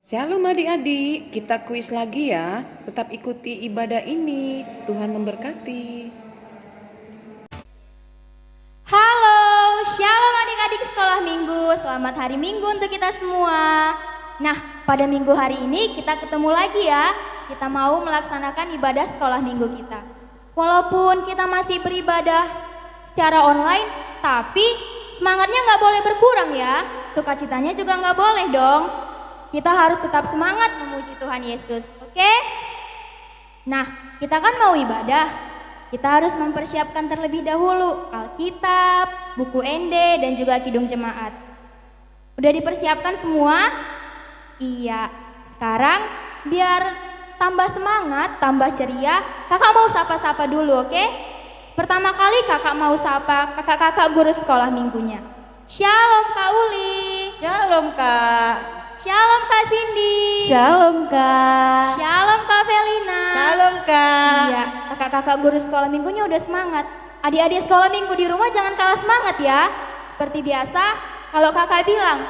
Shalom adik-adik, kita kuis lagi ya. Tetap ikuti ibadah ini. Tuhan memberkati. Halo, shalom adik-adik sekolah minggu. Selamat hari minggu untuk kita semua. Nah, pada minggu hari ini kita ketemu lagi ya. Kita mau melaksanakan ibadah sekolah minggu kita. Walaupun kita masih beribadah secara online, tapi semangatnya nggak boleh berkurang ya. Sukacitanya juga nggak boleh dong. Kita harus tetap semangat memuji Tuhan Yesus, oke? Nah, kita kan mau ibadah. Kita harus mempersiapkan terlebih dahulu Alkitab, buku ND, dan juga kidung jemaat. Udah dipersiapkan semua? Iya. Sekarang biar tambah semangat, tambah ceria, kakak mau sapa-sapa dulu, oke? Pertama kali kakak mau sapa kakak-kakak guru sekolah minggunya. Shalom Kak Uli. Shalom Kak. Shalom Kak Cindy. Shalom Kak. Shalom Kak Felina. Shalom Kak. Iya, kakak-kakak guru sekolah minggunya udah semangat. Adik-adik sekolah minggu di rumah jangan kalah semangat ya. Seperti biasa, kalau kakak bilang,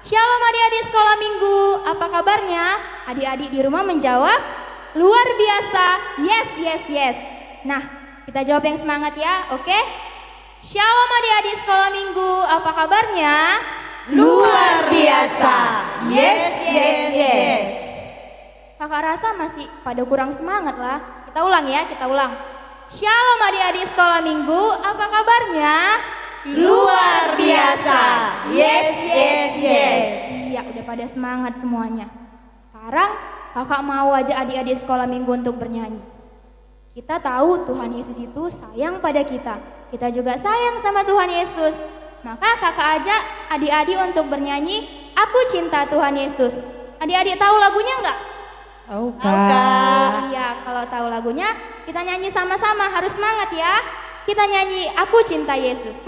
Shalom adik-adik sekolah minggu, apa kabarnya? Adik-adik di rumah menjawab, luar biasa, yes, yes, yes. Nah, kita jawab yang semangat ya, oke? Shalom adik-adik sekolah minggu, apa kabarnya? Luar biasa. Yes, yes, yes. Kakak rasa masih pada kurang semangat lah. Kita ulang ya, kita ulang. Shalom adik-adik sekolah minggu, apa kabarnya? Luar biasa. Yes, yes, yes. Iya, udah pada semangat semuanya. Sekarang kakak mau ajak adik-adik sekolah minggu untuk bernyanyi. Kita tahu Tuhan Yesus itu sayang pada kita. Kita juga sayang sama Tuhan Yesus. Maka kakak ajak adik-adik untuk bernyanyi Aku Cinta Tuhan Yesus. Adik-adik tahu lagunya enggak? Tahu Kak. Iya, kalau tahu lagunya kita nyanyi sama-sama, harus semangat ya. Kita nyanyi Aku Cinta Yesus.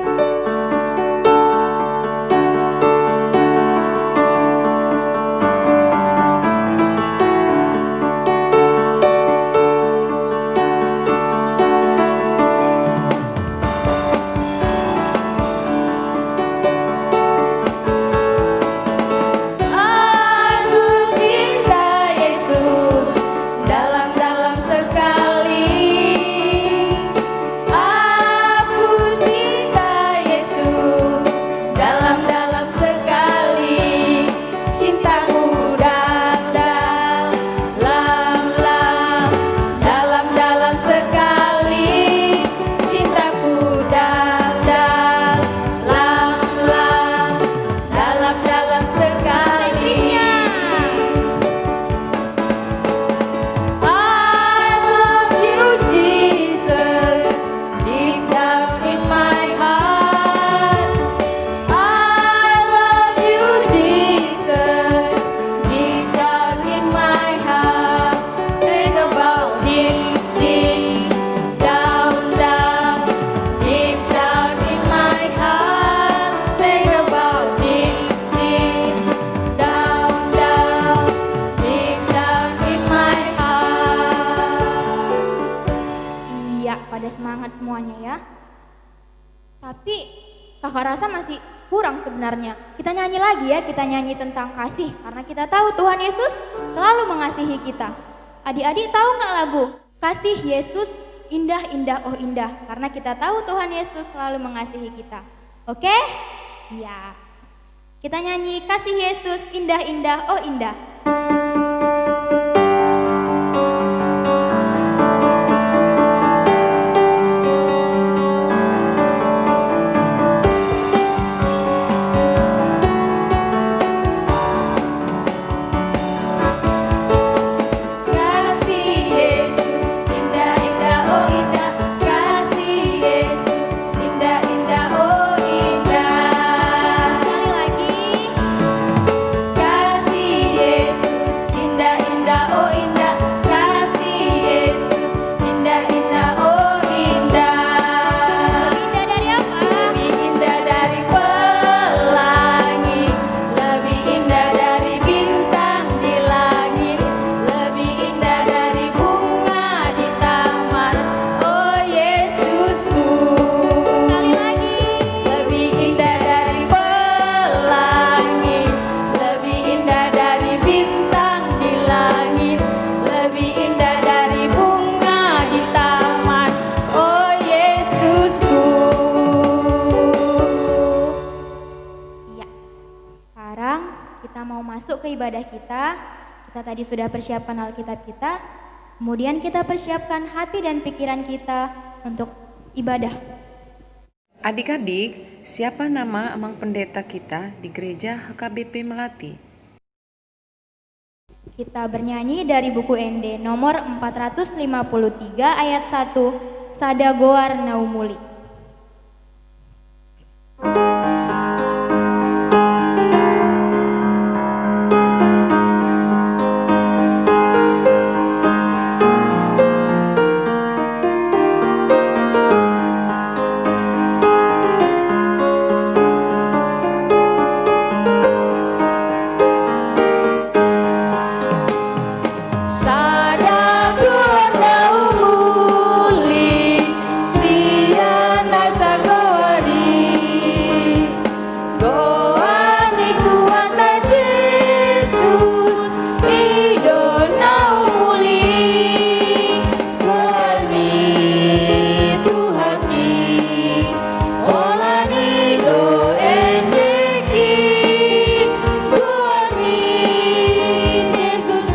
Aku cinta Yesus dalam-dalam sekali. Aku cinta Yesus dalam-dalam sekali. Cintaku dalam-dalam sekali. Cintaku dalam-dalam sekali. I love you, Jesus, deep down in my heart. I love you, Jesus, deep down in my heart. Think about deep down, deep down in my heart. Think about deep down, deep down in my heart. Iya, pada semangat semuanya ya. Tapi kakak rasa masih kurang sebenarnya. Kita nyanyi lagi ya, kita nyanyi tentang kasih. Karena kita tahu Tuhan Yesus selalu mengasihi kita. Adik-adik tahu nggak lagu? Kasih Yesus indah indah oh indah. Karena kita tahu Tuhan Yesus selalu mengasihi kita. Oke? Iya. Kita nyanyi kasih Yesus indah indah oh indah. Kasih Yesus indah-indah oh indah. Kasih Yesus indah-indah oh indah. Sekali lagi. Kasih kita mau masuk ke ibadah kita. Kita tadi sudah persiapkan Alkitab kita. Kemudian kita persiapkan hati dan pikiran kita untuk ibadah. Adik-adik, siapa nama Amang Pendeta kita di gereja HKBP Melati? Kita bernyanyi dari buku ND nomor 453 ayat 1, Sadagoar Naumuli. Sadagoar naumuli, siana sagoari, goani kuata Jesus, ido naumuli, goani tuhaki, olani do endeki, goani Jesus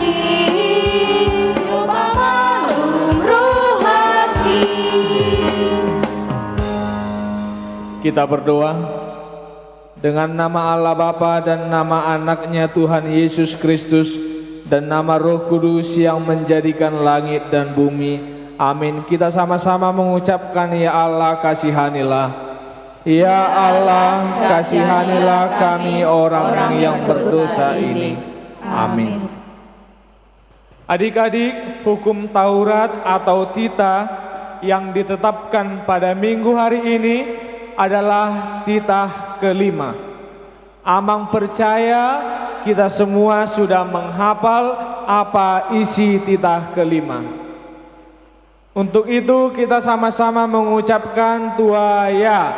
Kita berdoa dengan nama Allah Bapa dan nama anaknya Tuhan Yesus Kristus dan nama Roh Kudus yang menjadikan langit dan bumi. Amin. Kita sama-sama mengucapkan, ya Allah kasihanilah. Ya Allah kasihanilah kami orang-orang yang berdosa ini. Amin. Adik-adik, hukum Taurat atau titah yang ditetapkan pada minggu hari ini adalah titah kelima. Amang percaya kita semua sudah menghafal apa isi titah kelima. Untuk itu kita sama-sama mengucapkan tuaya.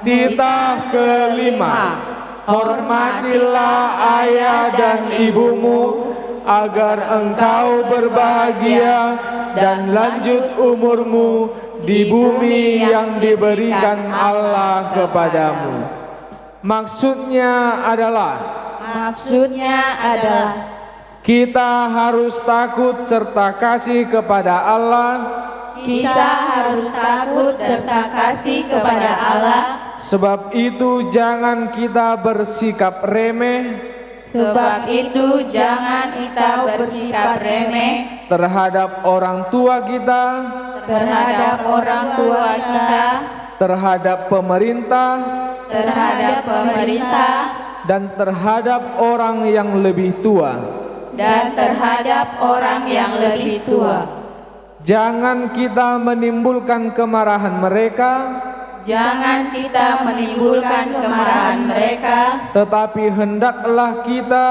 Titah kelima, hormatilah ayah dan ibumu agar engkau berbahagia dan lanjut umurmu di bumi yang diberikan Allah kepadamu. Maksudnya adalah kita harus takut serta kasih kepada Allah. Kita harus takut serta kasih kepada Allah. Sebab itu jangan kita bersikap remeh Sebab itu jangan kita bersikap remeh terhadap orang tua kita, terhadap orang tua kita, terhadap pemerintah, dan terhadap orang yang lebih tua. Jangan kita menimbulkan kemarahan mereka, tetapi hendaklah kita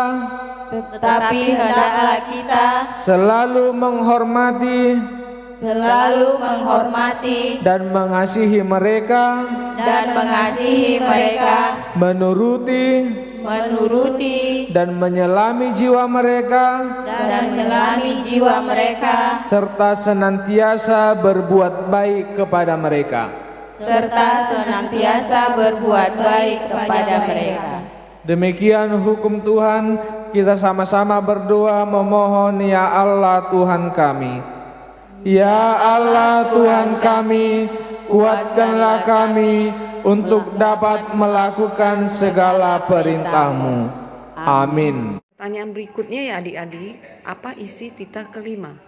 selalu menghormati dan mengasihi mereka, menuruti dan menyelami jiwa mereka, serta senantiasa berbuat baik kepada mereka. Demikian hukum Tuhan. Kita sama-sama berdoa memohon, ya Allah Tuhan kami. Ya Allah Tuhan kami, kuatkanlah kami untuk dapat melakukan segala perintah-Mu. Amin. Pertanyaan berikutnya ya adik-adik, apa isi titah kelima?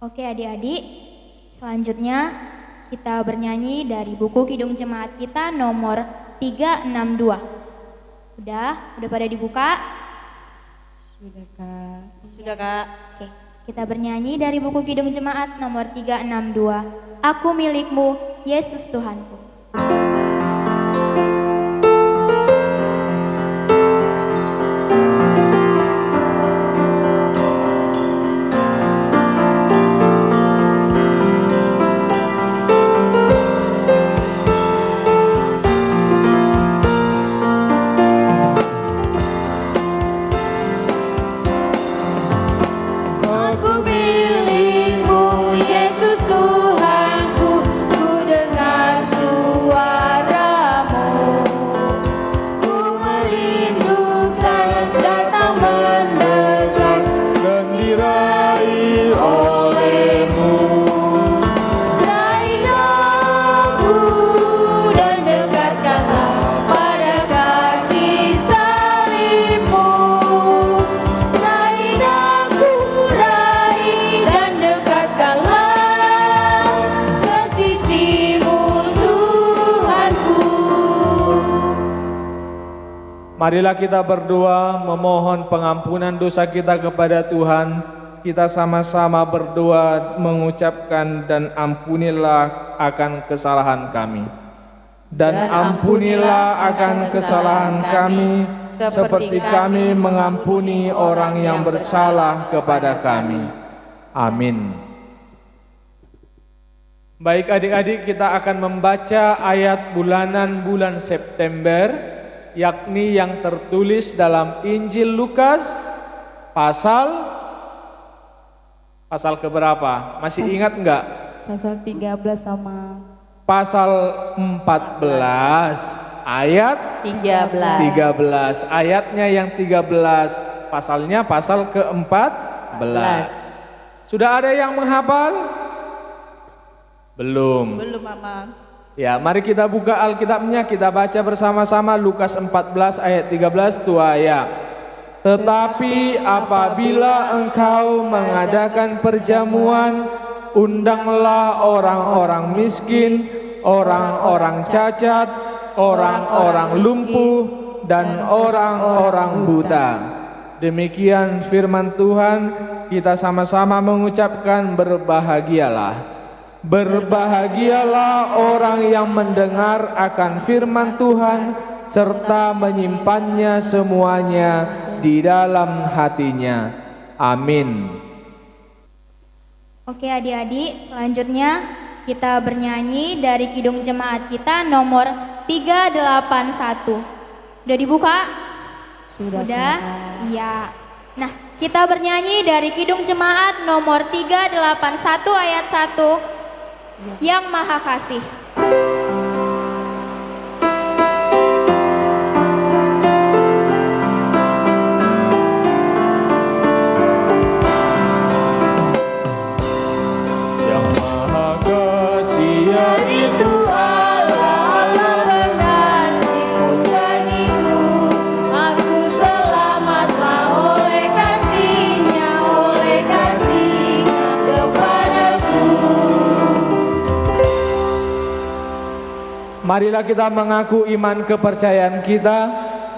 Oke adik-adik, selanjutnya kita bernyanyi dari buku Kidung Jemaat kita nomor 362. Udah pada dibuka? Sudah Kak. Oke, kita bernyanyi dari buku Kidung Jemaat nomor 362. Aku milikmu, Yesus Tuhanku. Yesus Tuhanku, ku dengar suara Marilah kita berdoa memohon pengampunan dosa kita kepada Tuhan. Kita sama-sama berdoa mengucapkan dan ampunilah akan kesalahan kami. Dan ampunilah akan kesalahan kami seperti kami mengampuni orang yang bersalah kepada kami. Amin. Baik adik-adik, kita akan membaca ayat bulanan bulan September, yakni yang tertulis dalam Injil Lukas pasal keberapa? Masih ingat enggak? Pasal 13 sama Pasal 14 ayat 13. Ayatnya yang 13, pasalnya pasal ke-14. Sudah ada yang menghafal? Belum, Mama. Ya, mari kita buka Alkitabnya, kita baca bersama-sama Lukas 14 ayat 13 tuaya. Tetapi apabila engkau mengadakan perjamuan, undanglah orang-orang miskin, orang-orang cacat, orang-orang lumpuh, dan orang-orang buta. Demikian firman Tuhan, kita sama-sama mengucapkan berbahagialah. Berbahagialah orang yang mendengar akan firman Tuhan serta menyimpannya semuanya di dalam hatinya. Amin. Oke adik-adik, selanjutnya kita bernyanyi dari Kidung Jemaat kita nomor 381. Udah dibuka? Sudah? Iya. Nah, kita bernyanyi dari Kidung Jemaat nomor 381 ayat 1. Yang Maha Kasih. Yang Maha Kasih yaitu Allah pengasih pun bagimu. Aku selamatlah oleh kasih-Nya kepadaku. Marilah kita mengaku iman kepercayaan kita.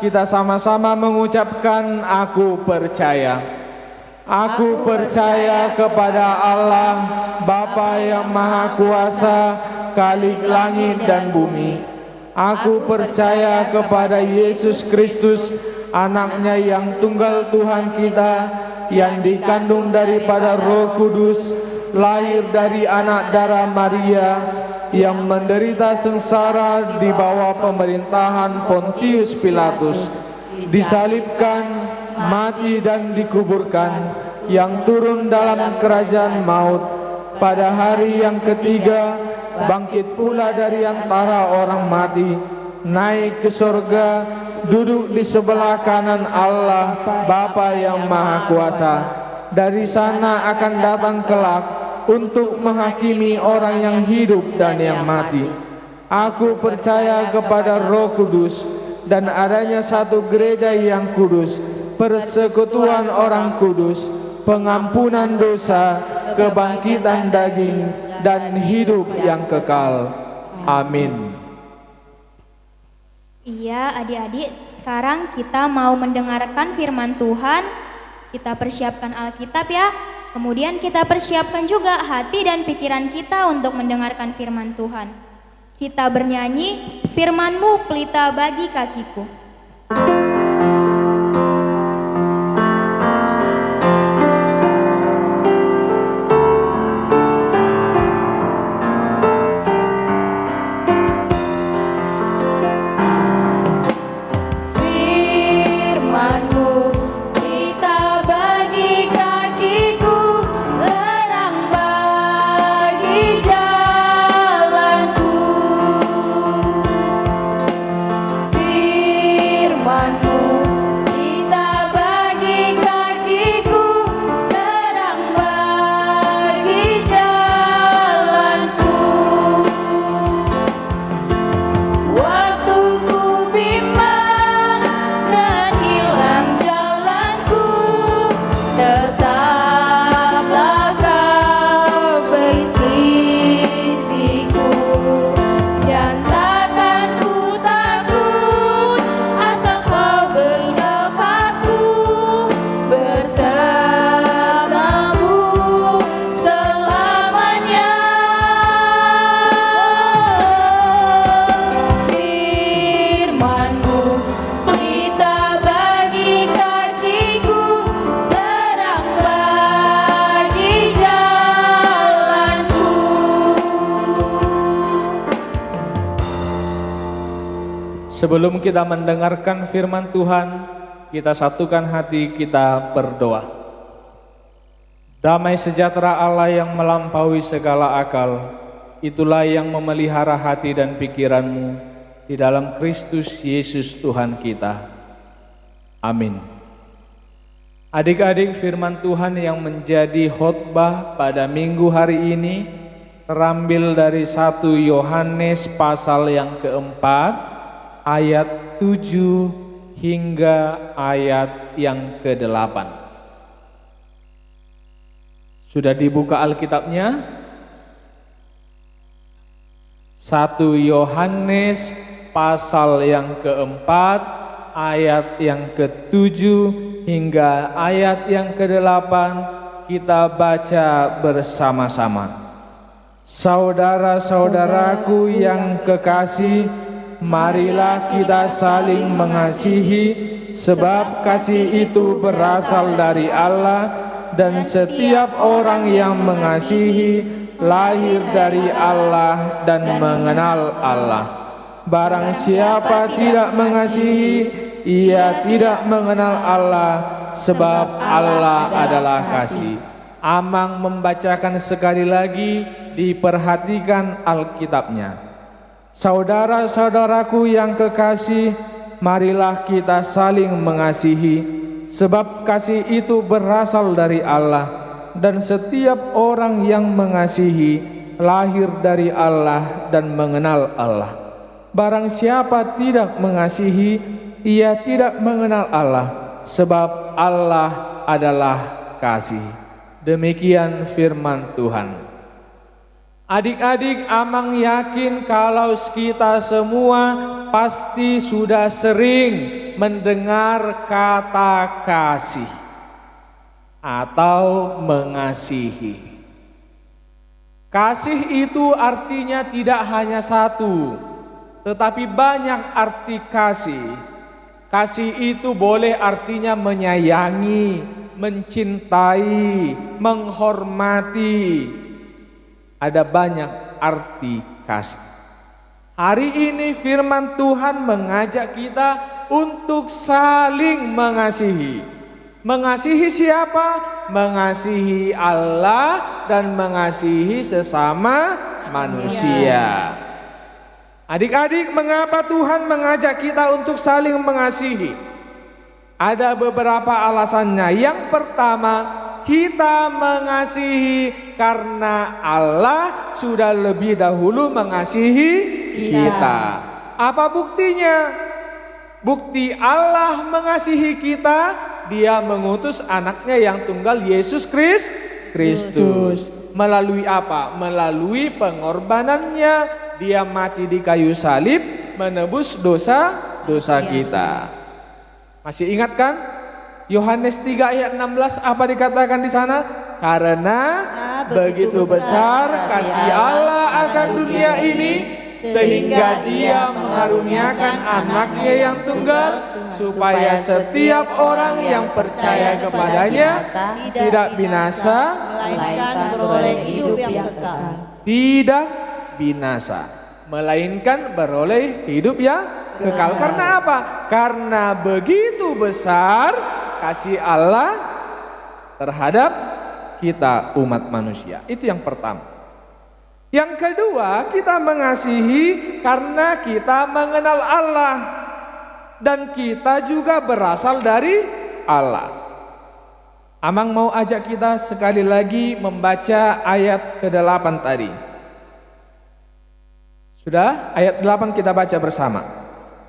Kita sama-sama mengucapkan aku percaya. Aku percaya kepada Allah, Bapa yang Maha Kuasa, Khalik langit dan bumi. Aku percaya kepada Yesus Kristus, anaknya yang tunggal Tuhan kita, yang dikandung daripada Roh Kudus, lahir dari anak darah Maria, yang menderita sengsara di bawah pemerintahan Pontius Pilatus, disalibkan, mati dan dikuburkan, yang turun dalam kerajaan maut, pada hari yang ketiga bangkit pula dari antara orang mati, naik ke surga, duduk di sebelah kanan Allah Bapa yang Maha Kuasa. Dari sana akan datang kelak untuk menghakimi orang yang hidup dan yang mati. Aku percaya kepada Roh Kudus dan adanya satu gereja yang kudus, persekutuan orang kudus, pengampunan dosa, kebangkitan daging, dan hidup yang kekal. Amin. Iya adik-adik, sekarang kita mau mendengarkan firman Tuhan. Kita persiapkan Alkitab ya. Kemudian kita persiapkan juga hati dan pikiran kita untuk mendengarkan firman Tuhan. Kita bernyanyi, firman-Mu pelita bagi kakiku. Firman-Mu Sebelum kita mendengarkan firman Tuhan, kita satukan hati, kita berdoa. Damai sejahtera Allah yang melampaui segala akal, itulah yang memelihara hati dan pikiranmu di dalam Kristus Yesus Tuhan kita. Amin. Adik-adik, firman Tuhan yang menjadi khotbah pada minggu hari ini terambil dari 1 Yohanes pasal yang keempat, ayat 7 hingga ayat yang ke-8. Sudah dibuka Alkitabnya? 1 Yohanes pasal yang keempat, ayat yang ke-7 hingga ayat yang ke-8, kita baca bersama-sama. Saudara-saudaraku yang kekasih, marilah kita saling mengasihi, sebab kasih itu berasal dari Allah, dan setiap orang yang mengasihi lahir dari Allah dan mengenal Allah. Barang siapa tidak mengasihi, ia tidak mengenal Allah, sebab Allah adalah kasih. Amang membacakan sekali lagi, diperhatikan Alkitabnya. Saudara-saudaraku yang kekasih, marilah kita saling mengasihi, sebab kasih itu berasal dari Allah, dan setiap orang yang mengasihi lahir dari Allah dan mengenal Allah. Barang siapa tidak mengasihi, ia tidak mengenal Allah, sebab Allah adalah kasih. Demikian firman Tuhan. Adik-adik, Amang yakin kalau kita semua pasti sudah sering mendengar kata kasih atau mengasihi. Kasih itu artinya tidak hanya satu, tetapi banyak arti kasih. Kasih itu boleh artinya menyayangi, mencintai, menghormati. Ada banyak arti kasih. Hari ini firman Tuhan mengajak kita untuk saling mengasihi. Mengasihi siapa? Mengasihi Allah dan mengasihi sesama manusia. Adik-adik, mengapa Tuhan mengajak kita untuk saling mengasihi? Ada beberapa alasannya. Yang pertama, kita mengasihi karena Allah sudah lebih dahulu mengasihi kita. Apa buktinya? Bukti Allah mengasihi kita, Dia mengutus anaknya yang tunggal, Yesus Kristus. Melalui apa? Melalui pengorbanannya, Dia mati di kayu salib menebus dosa-dosa kita. Masih ingat kan? Yohanes 3 ayat 16 apa dikatakan di sana? Karena begitu besar kasih Allah akan dunia ini, sehingga Dia mengaruniakan anaknya yang tunggal, supaya setiap orang yang percaya kepadanya tidak binasa, melainkan beroleh hidup yang kekal. Tidak binasa, melainkan beroleh hidup yang kekal. Karena apa? Karena begitu besar kasih Allah terhadap kita umat manusia. Itu yang pertama. Yang kedua, kita mengasihi karena kita mengenal Allah, dan kita juga berasal dari Allah. Amang mau ajak kita sekali lagi membaca ayat ke-8 tadi. Sudah? Ayat 8 kita baca bersama.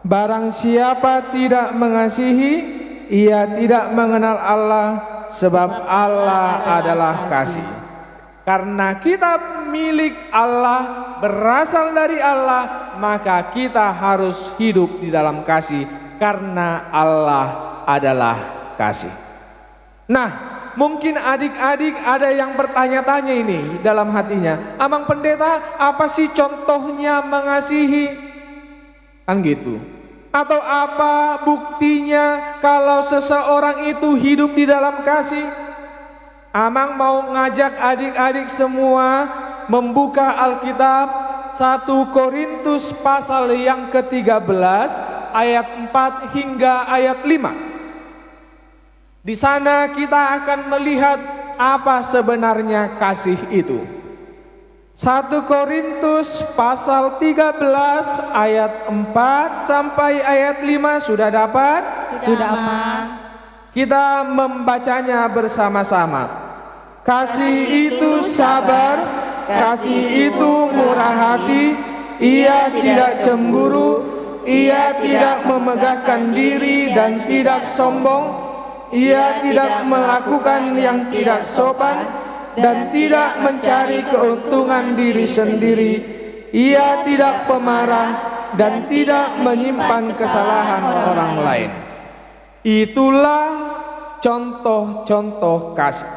Barang siapa tidak mengasihi, ia tidak mengenal Allah, sebab Allah adalah kasih. Karena kita milik Allah, berasal dari Allah, maka kita harus hidup di dalam kasih, karena Allah adalah kasih. Nah, mungkin adik-adik ada yang bertanya-tanya ini dalam hatinya, Amang Pendeta, apa sih contohnya mengasihi? Kan gitu. Atau apa buktinya kalau seseorang itu hidup di dalam kasih? Amang mau ngajak adik-adik semua membuka Alkitab 1 Korintus pasal yang ke-13 ayat 4 hingga ayat 5. Di sana kita akan melihat apa sebenarnya kasih itu. 1 Korintus pasal 13 ayat 4 sampai ayat 5 sudah dapat? Sudah aman. Kita membacanya bersama-sama. Kasih itu sabar, kasih itu murah hati, ia tidak cemburu, ia tidak memegahkan diri dan tidak sombong, ia tidak melakukan yang tidak sopan, dan tidak mencari keuntungan diri sendiri. Ia tidak pemarah dan tidak menyimpan kesalahan orang lain. Itulah contoh-contoh kasih.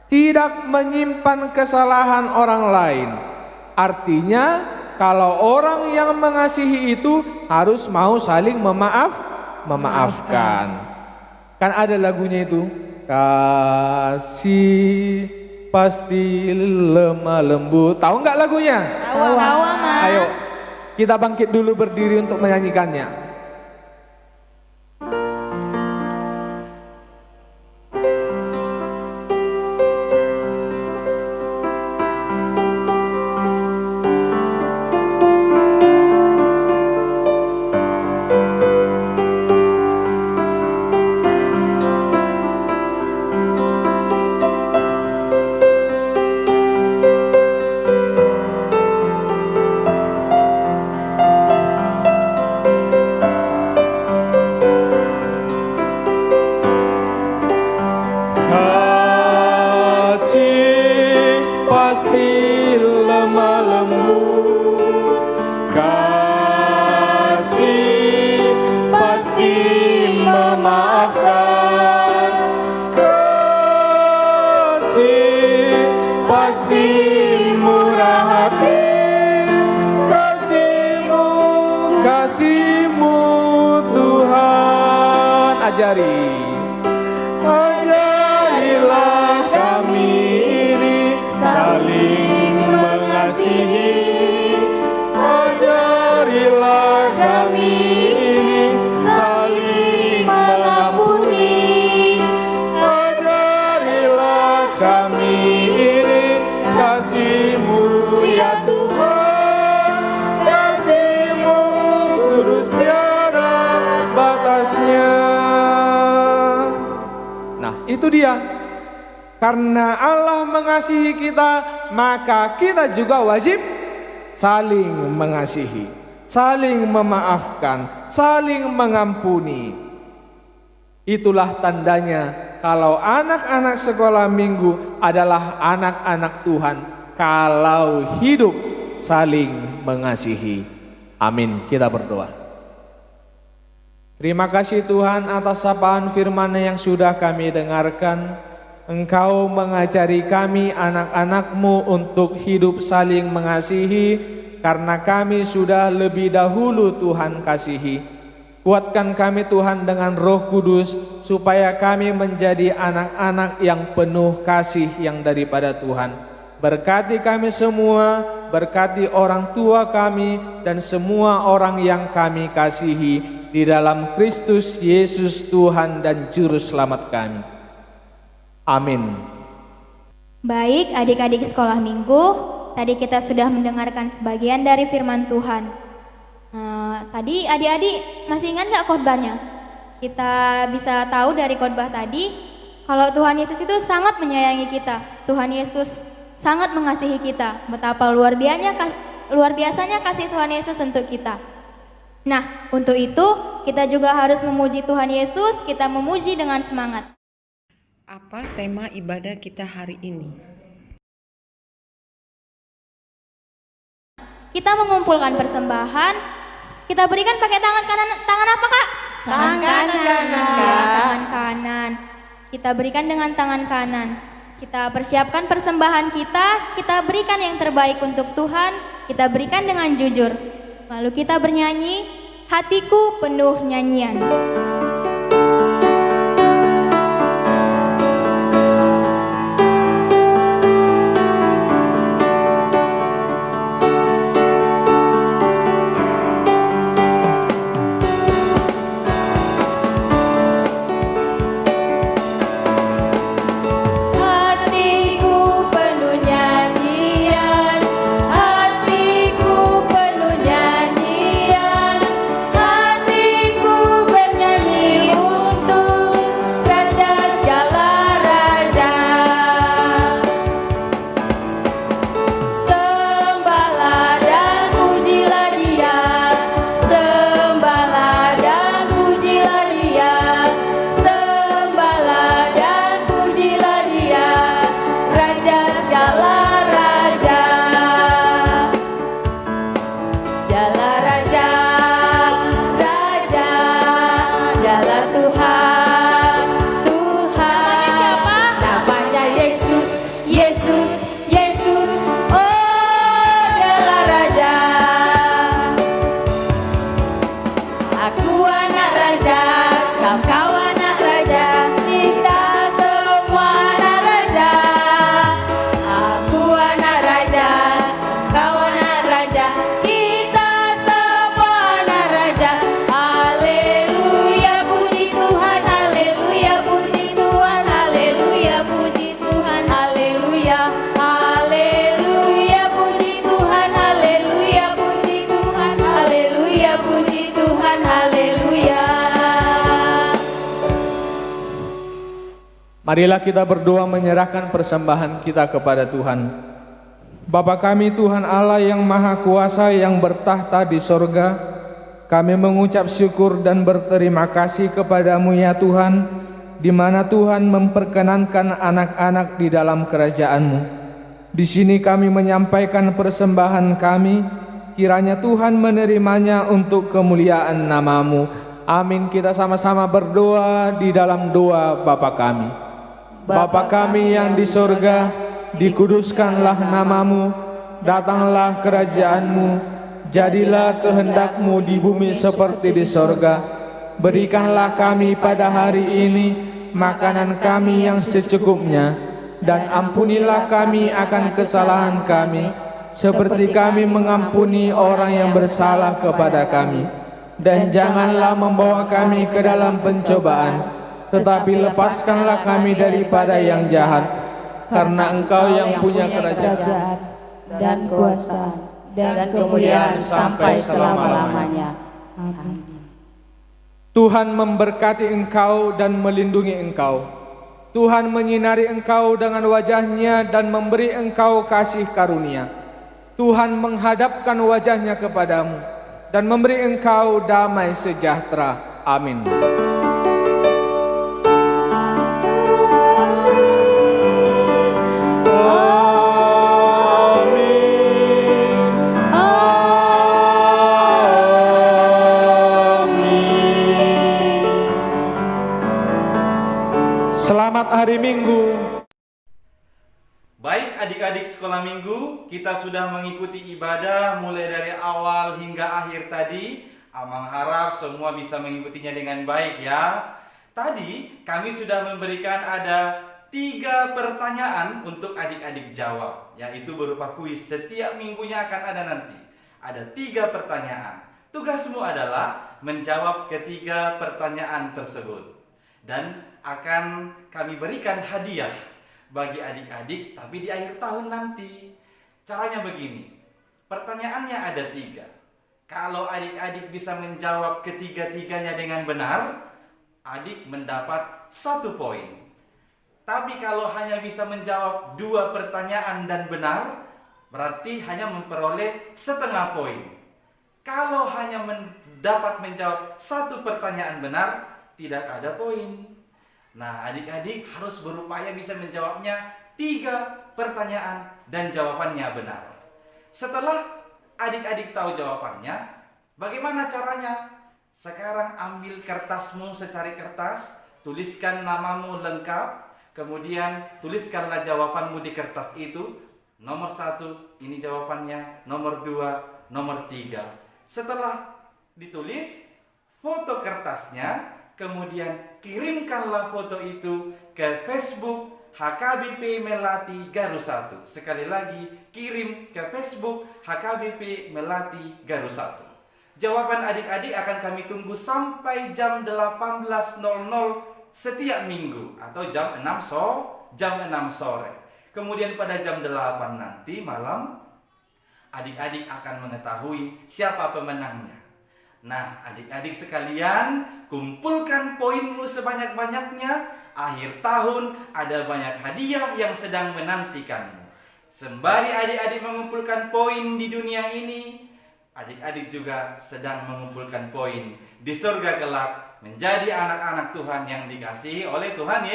Tidak menyimpan kesalahan orang lain. Artinya kalau orang yang mengasihi itu harus mau saling memaafkan. Kan ada lagunya itu. Kasih pasti lemah lembut. Tahu nggak lagunya? Tahu, Ama. Ayo, kita bangkit dulu berdiri untuk menyanyikannya. Ajarilah kami ini saling mengasihi. Ajarilah kami ini saling mengampuni. Ajarilah kami ini kasih-Mu ya Tuhan. Kasih-Mu kudus tiada batasnya. Itu dia. Karena Allah mengasihi kita, maka kita juga wajib saling mengasihi, saling memaafkan, saling mengampuni. Itulah tandanya kalau anak-anak sekolah minggu adalah anak-anak Tuhan, kalau hidup saling mengasihi. Amin. Kita berdoa. Terima kasih Tuhan atas sapaan firman yang sudah kami dengarkan. Engkau mengajari kami anak-anak-Mu untuk hidup saling mengasihi, karena kami sudah lebih dahulu Tuhan kasihi. Kuatkan kami Tuhan dengan Roh Kudus, supaya kami menjadi anak-anak yang penuh kasih yang daripada Tuhan. Berkati kami semua, berkati orang tua kami dan semua orang yang kami kasihi, di dalam Kristus Yesus Tuhan dan Juru Selamat kami. Amin. Baik adik-adik sekolah minggu, tadi kita sudah mendengarkan sebagian dari firman Tuhan. Tadi adik-adik masih ingat gak khotbahnya? Kita bisa tahu dari khotbah tadi, kalau Tuhan Yesus itu sangat menyayangi kita. Tuhan Yesus sangat mengasihi kita. Betapa luar biasanya kasih Tuhan Yesus untuk kita. Nah, untuk itu kita juga harus memuji Tuhan Yesus, kita memuji dengan semangat. Apa tema ibadah kita hari ini? Kita mengumpulkan persembahan, kita berikan pakai tangan kanan. Tangan apa, Kak? Tangan kanan, Tangan kanan. Kita berikan dengan tangan kanan. Kita persiapkan persembahan kita berikan yang terbaik untuk Tuhan, kita berikan dengan jujur. Lalu kita bernyanyi, hatiku penuh nyanyian. Marilah kita berdoa menyerahkan persembahan kita kepada Tuhan. Bapa kami Tuhan Allah yang Maha Kuasa yang bertahta di sorga, kami mengucap syukur dan berterima kasih kepadamu ya Tuhan, di mana Tuhan memperkenankan anak-anak di dalam kerajaan-Mu. Di sini kami menyampaikan persembahan kami, kiranya Tuhan menerimanya untuk kemuliaan nama-Mu. Amin. Kita sama-sama berdoa di dalam doa Bapa kami. Bapa kami yang di sorga, dikuduskanlah namamu, datanglah kerajaan-Mu, jadilah kehendak-Mu di bumi seperti di sorga. Berikanlah kami pada hari ini makanan kami yang secukupnya, dan ampunilah kami akan kesalahan kami, seperti kami mengampuni orang yang bersalah kepada kami. Dan janganlah membawa kami ke dalam pencobaan, tetapi lepaskanlah kami daripada yang jahat, karena Engkau yang punya kerajaan dan kuasa dan kemuliaan sampai selama-lamanya. Amin. Tuhan memberkati engkau dan melindungi engkau. Tuhan menyinari engkau dengan wajah-Nya dan memberi engkau kasih karunia. Tuhan menghadapkan wajah-Nya kepadamu dan memberi engkau damai sejahtera. Amin. Selamat hari Minggu. Baik adik-adik sekolah minggu, kita sudah mengikuti ibadah mulai dari awal hingga akhir tadi. Amang harap semua bisa mengikutinya dengan baik ya. Tadi kami sudah memberikan ada 3 pertanyaan untuk adik-adik jawab, yaitu berupa kuis. Setiap minggunya akan ada nanti. Ada 3 pertanyaan. Tugasmu adalah menjawab ketiga pertanyaan tersebut. Dan akan kami berikan hadiah bagi adik-adik, tapi di akhir tahun nanti. Caranya begini, pertanyaannya ada 3. Kalau adik-adik bisa menjawab ketiga-tiganya dengan benar, adik mendapat 1 poin. Tapi kalau hanya bisa menjawab 2 pertanyaan dan benar, berarti hanya memperoleh setengah poin. Kalau hanya dapat menjawab 1 pertanyaan benar, tidak ada poin. Nah, adik-adik harus berupaya bisa menjawabnya 3 pertanyaan dan jawabannya benar. Setelah adik-adik tahu jawabannya, bagaimana caranya? Sekarang ambil kertasmu secari kertas, tuliskan namamu lengkap, kemudian tuliskanlah jawabanmu di kertas itu. Nomor 1, ini jawabannya. Nomor 2, nomor 3. Setelah ditulis, foto kertasnya, kemudian kirimkanlah foto itu ke Facebook HKBP Melati Garut 1. Sekali lagi, kirim ke Facebook HKBP Melati Garut 1. Jawaban adik-adik akan kami tunggu sampai jam 18.00 setiap minggu atau jam 6 sore. Kemudian pada jam 8 nanti malam, adik-adik akan mengetahui siapa pemenangnya. Nah, adik-adik sekalian, kumpulkan poinmu sebanyak-banyaknya. Akhir tahun ada banyak hadiah yang sedang menantikanmu. Sembari adik-adik mengumpulkan poin di dunia ini, adik-adik juga sedang mengumpulkan poin di surga kelak, menjadi anak-anak Tuhan yang dikasihi oleh Tuhan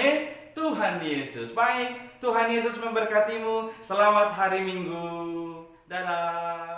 Yesus. Baik, Tuhan Yesus memberkatimu. Selamat hari Minggu. Dadah.